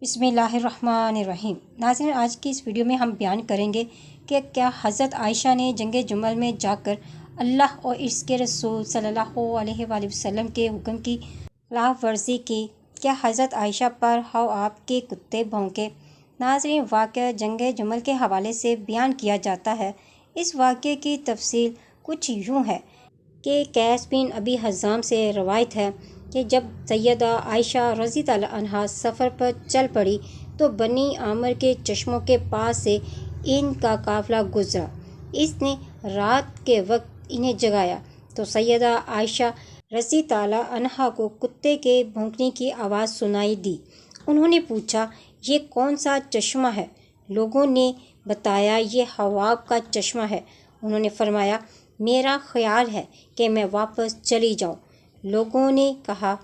بسم اللہ الرحمن الرحیم۔ ناظرین، آج کی اس ویڈیو میں ہم بیان کریں گے کہ کیا حضرت عائشہ نے جنگ جمل میں جا کر اللہ اور اس کے رسول صلی اللہ علیہ وآلہ وسلم کے حکم کی خلاف ورزی کی؟ کیا حضرت عائشہ پر آپ کے کتے بھونکے؟ ناظرین، واقعہ جنگ جمل کے حوالے سے بیان کیا جاتا ہے۔ اس واقعے کی تفصیل کچھ یوں ہے کہ قیس بن ابی حزام سے روایت ہے کہ جب سیدہ عائشہ رضی اللہ عنہا سفر پر چل پڑی تو بنی عامر کے چشموں کے پاس سے ان کا قافلہ گزرا۔ اس نے رات کے وقت انہیں جگایا تو سیدہ عائشہ رضی اللہ عنہا کو کتے کے بھونکنے کی آواز سنائی دی۔ انہوں نے پوچھا، یہ کون سا چشمہ ہے؟ لوگوں نے بتایا، یہ حواب کا چشمہ ہے۔ انہوں نے فرمایا، میرا خیال ہے کہ میں واپس چلی جاؤں۔ لوگوں نے کہا،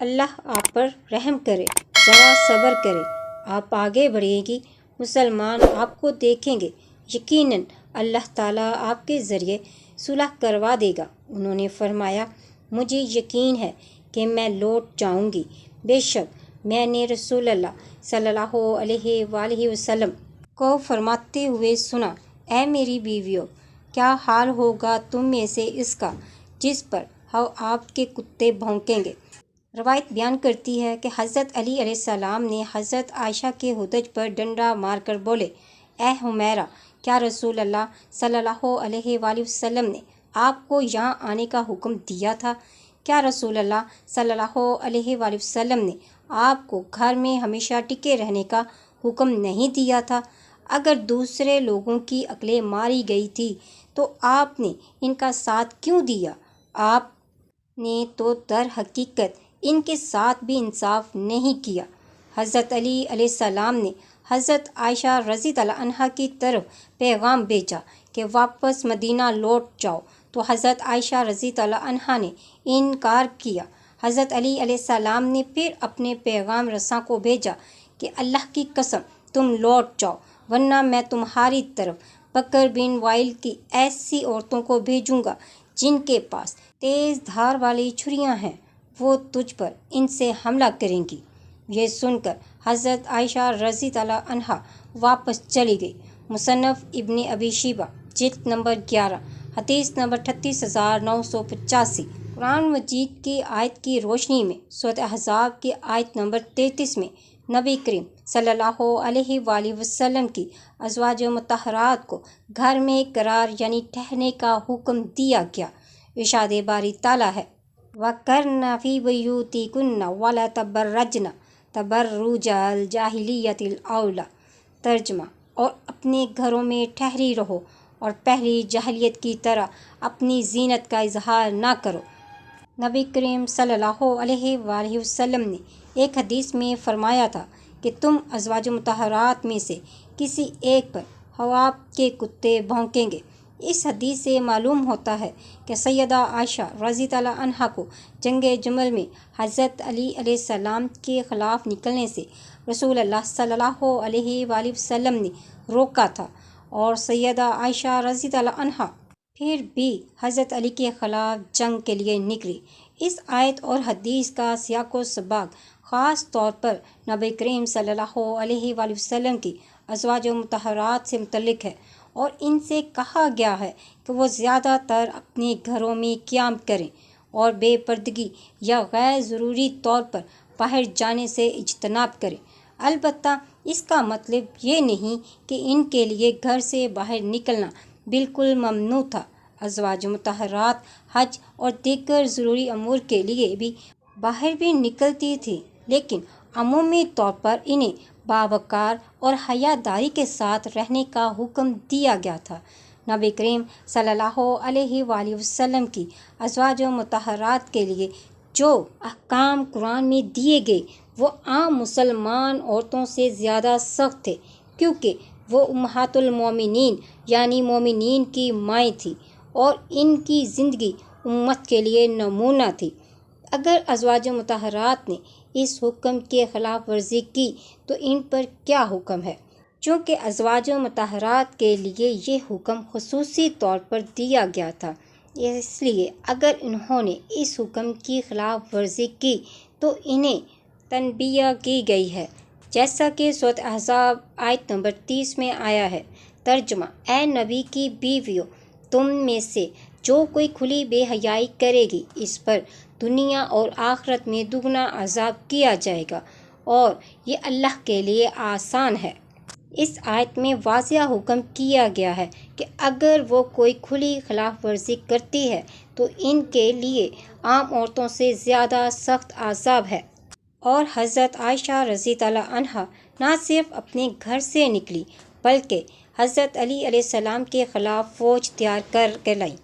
اللہ آپ پر رحم کرے، ذرا صبر کرے، آپ آگے بڑھیں گی، مسلمان آپ کو دیکھیں گے، یقیناً اللہ تعالیٰ آپ کے ذریعے صلح کروا دے گا۔ انہوں نے فرمایا، مجھے یقین ہے کہ میں لوٹ جاؤں گی، بے شک میں نے رسول اللہ صلی اللہ علیہ وآلہ وسلم کو فرماتے ہوئے سنا، اے میری بیویوں، کیا حال ہوگا تم میں سے اس کا جس پر آپ کے کتے بھونکیں گے؟ روایت بیان کرتی ہے کہ حضرت علی علیہ السلام نے حضرت عائشہ کے ہودج پر ڈنڈا مار کر بولے، اے حمیرہ، کیا رسول اللہ صلی اللہ علیہ وآلہ وسلم نے آپ کو یہاں آنے کا حکم دیا تھا؟ کیا رسول اللہ صلی اللہ علیہ وآلہ وسلم نے آپ کو گھر میں ہمیشہ ٹکے رہنے کا حکم نہیں دیا تھا؟ اگر دوسرے لوگوں کی عقلیں ماری گئی تھی تو آپ نے ان کا ساتھ کیوں دیا؟ آپ نے تو در حقیقت ان کے ساتھ بھی انصاف نہیں کیا۔ حضرت علی علیہ السلام نے حضرت عائشہ رضی اللہ عنہا کی طرف پیغام بھیجا کہ واپس مدینہ لوٹ جاؤ، تو حضرت عائشہ رضی اللہ عنہا نے انکار کیا۔ حضرت علی علیہ السلام نے پھر اپنے پیغام رساں کو بھیجا کہ اللہ کی قسم تم لوٹ جاؤ، ورنہ میں تمہاری طرف بکر بن وائل کی ایسی عورتوں کو بھیجوں گا جن کے پاس تیز دھار والی چھریاں ہیں، وہ تجھ پر ان سے حملہ کریں گی۔ یہ سن کر حضرت عائشہ رضی اللہ عنہا واپس چلی گئی۔ مصنف ابن ابی شیبہ، جلد نمبر 11، حدیث نمبر 38985۔ قرآن مجید کی آیت کی روشنی میں سورۃ احزاب کی آیت نمبر 33 میں نبی کریم صلی اللہ علیہ وآلہ وسلم کی ازواج مطہرات کو گھر میں قرار یعنی ٹھہرنے کا حکم دیا گیا۔ ارشاد باری تعالیٰ ہے، وَقَرْنَ فِي بُيُوتِكُنَّ وَلَا تَبَرَّجْنَ تَبَرُّجَ الْجَاهِلِيَّةِ الْأُولَىٰ۔ ترجمہ، اور اپنے گھروں میں ٹھہری رہو اور پہلی جاہلیت کی طرح اپنی زینت کا اظہار نہ کرو۔ نبی کریم صلی اللہ علیہ وآلہ وسلم نے ایک حدیث میں فرمایا تھا کہ تم ازواج مطہرات میں سے کسی ایک پر آپ کے کتے بھونکیں گے۔ اس حدیث سے معلوم ہوتا ہے کہ سیدہ عائشہ رضی اللہ عنہا کو جنگ جمل میں حضرت علی علیہ السلام کے خلاف نکلنے سے رسول اللہ صلی اللہ علیہ وآلہ وسلم نے روکا تھا، اور سیدہ عائشہ رضی اللہ عنہا پھر بھی حضرت علی کے خلاف جنگ کے لیے نکلی۔ اس آیت اور حدیث کا سیاق و سباق خاص طور پر نبی کریم صلی اللہ علیہ وآلہ وسلم کی ازواج مطہرات سے متعلق ہے، اور ان سے کہا گیا ہے کہ وہ زیادہ تر اپنے گھروں میں قیام کریں اور بے پردگی یا غیر ضروری طور پر باہر جانے سے اجتناب کریں۔ البتہ اس کا مطلب یہ نہیں کہ ان کے لیے گھر سے باہر نکلنا بالکل ممنوع تھا۔ ازواج مطہرات حج اور دیگر ضروری امور کے لیے بھی باہر بھی نکلتی تھیں، لیکن عمومی طور پر انہیں باوقار اور حیا داری کے ساتھ رہنے کا حکم دیا گیا تھا۔ نبی کریم صلی اللہ علیہ وآلہ وسلم کی ازواج مطہرات کے لیے جو احکام قرآن میں دیے گئے وہ عام مسلمان عورتوں سے زیادہ سخت تھے، کیونکہ وہ امہات المومنین یعنی مومنین کی مائیں تھیں اور ان کی زندگی امت کے لیے نمونہ تھی۔ اگر ازواج مطہرات نے اس حکم کی خلاف ورزی کی تو ان پر کیا حکم ہے؟ چونکہ ازواج مطہرات کے لیے یہ حکم خصوصی طور پر دیا گیا تھا، اس لیے اگر انہوں نے اس حکم کی خلاف ورزی کی تو انہیں تنبیہ کی گئی ہے جیسا کہ سورۃ احزاب آیت نمبر 30 میں آیا ہے۔ ترجمہ: اے نبی کی بیویوں، تم میں سے جو کوئی کھلی بے حیائی کرے گی اس پر دنیا اور آخرت میں دگنا عذاب کیا جائے گا، اور یہ اللہ کے لیے آسان ہے۔ اس آیت میں واضح حکم کیا گیا ہے کہ اگر وہ کوئی کھلی خلاف ورزی کرتی ہے تو ان کے لیے عام عورتوں سے زیادہ سخت عذاب ہے۔ اور حضرت عائشہ رضی اللہ عنہا نہ صرف اپنے گھر سے نکلی بلکہ حضرت علی علیہ السلام کے خلاف فوج تیار کر لائیں،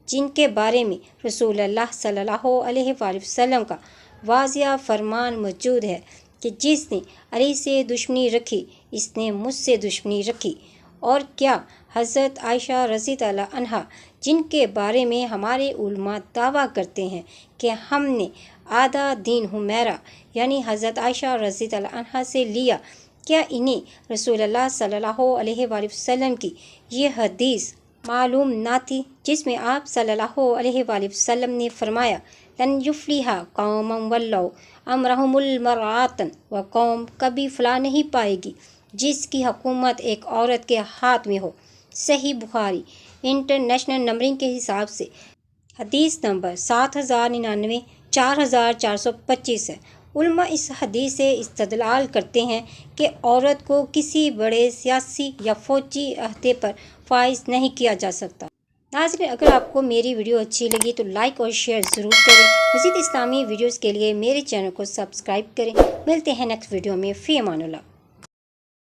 جن کے بارے میں رسول اللہ صلی اللہ علیہ وآلہ وسلم کا واضح فرمان موجود ہے کہ جس نے علی سے دشمنی رکھی اس نے مجھ سے دشمنی رکھی۔ اور کیا حضرت عائشہ رضی اللہ عنہا، جن کے بارے میں ہمارے علماء دعویٰ کرتے ہیں کہ ہم نے آدھا دین حمیرہ یعنی حضرت عائشہ رضی اللہ عنہا سے لیا، کیا انہیں رسول اللہ صلی اللہ علیہ وآلہ وسلم کی یہ حدیث معلوم نہ تھی جس میں آپ صلی اللہ علیہ وآلہ وسلم نے فرمایا، لن یفلح قوم ولوا امرہم المرأۃ، وہ قوم کبھی فلاح نہیں پائے گی جس کی حکومت ایک عورت کے ہاتھ میں ہو۔ صحیح بخاری انٹرنیشنل نمبرنگ کے حساب سے حدیث نمبر 7099 4425 ہے۔ علماء اس حدیث سے استدلال کرتے ہیں کہ عورت کو کسی بڑے سیاسی یا فوجی عہدے پر فائز نہیں کیا جا سکتا۔ ناظرین، اگر آپ کو میری ویڈیو اچھی لگی تو لائک اور شیئر ضرور کریں۔ مزید اسلامی ویڈیوز کے لیے میرے چینل کو سبسکرائب کریں۔ ملتے ہیں نیکسٹ ویڈیو میں۔ فی امان اللہ۔